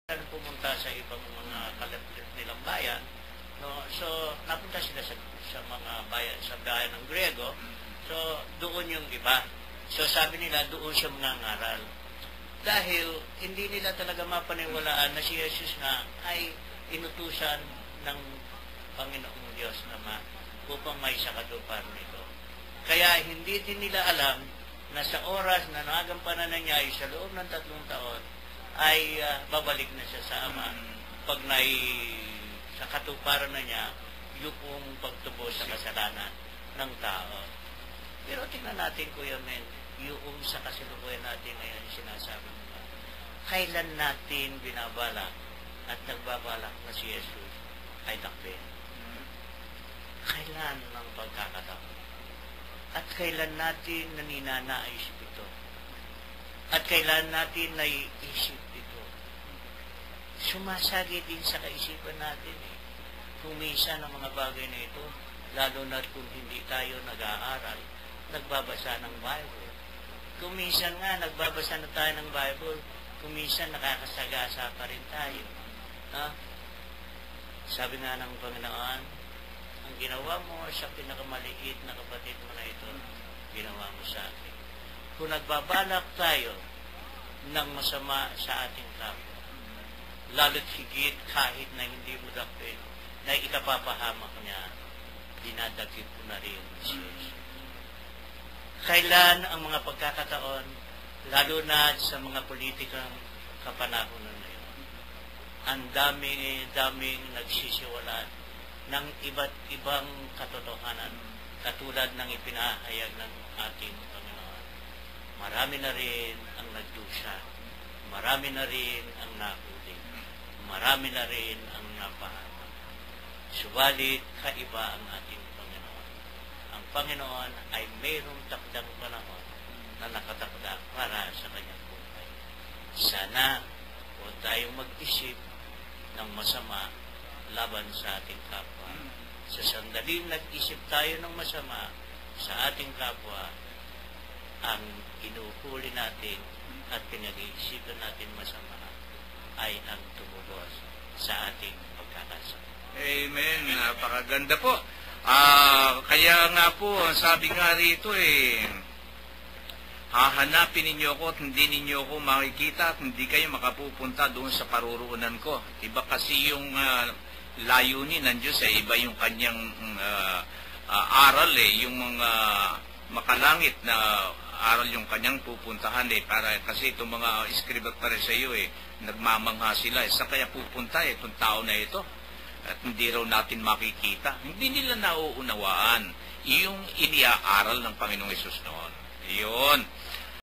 pumunta sa ibang mga kalapit nilang bayan, no? So napunta sila sa mga bayan, sa bayan ng Griego. So doon yung iba. So sabi nila doon siya mangangaral. Dahil hindi nila talaga mapaniwalaan na si Jesus na ay inutusan ng Panginoong Diyos na upang may sakatuparan nito. Kaya hindi din nila alam na sa oras na nagampanan na niya ay sa loob ng 3 taon ay babalik na siya sa Ama pag sa katuparan na niya yung pagtubos sa kasalanan ng tao. Pero tingnan natin, Kuya Men, yung sa kasalukuyan natin ngayon sinasabi mo, kailan natin binabalak at nagbabalak na si Jesus ay takbin? Kailan ng pagkakataon? At kailan natin naninanais ito? At kailan natin naiisip ito? Sumasagi din sa kaisipan natin kung minsan ang mga bagay na ito, lalo na kung hindi tayo nag-aaral, nagbabasa ng Bible. Kung minsan nga nagbabasa na tayo ng Bible, kung minsan nakakasagasa pa rin tayo. Sabi nga ng Panginoon, ang ginawa mo sa pinakamaliit na kapatid mo na ito, ginawa mo sa akin. Kung nagbabalak tayo ng masama sa ating kapwa, lalo't higit kahit na hindi mo dakpin, na ikapapahamak niya, dinadagit ko na rin si Jesus. Kailan ang mga pagkakataon, lalo na sa mga politikang kapanahonan na yun, ang daming nagsisiwalat ng iba't ibang katotohanan katulad ng ipinahayag ng ating Panginoon. Marami na rin ang nagdusa, marami na rin ang nahuli, marami na rin ang napahamak. Subalit kaiba ang ating Panginoon. Ang Panginoon ay mayroong takdang panahon na nakatakda para sa kanyang buhay. Sana huwag tayong mag-isip ng masama laban sa ating kapwa. Sa sandaling nag-isip tayo ng masama sa ating kapwa, ang inuhuli natin at pinag-iisipan natin masama ay ang tumubos sa ating pagkakasama. Amen. Napakaganda po. Kaya nga po, sabi nga rito hahanapin ninyo ako at hindi ninyo ako makikita at hindi kayo makapupunta doon sa paruroonan ko. Iba kasi yung layunin ng Diyos, iba yung kanyang aral yung mga makalangit na aral yung kanyang pupuntahan para kasi itong mga iskriba pa rin sa iyo nagmamangha sila sa kaya pupunta itong tao na ito at hindi raw natin makikita. Hindi nila nauunawaan yung iniaaral ng Panginoong Hesus noon. Iyon.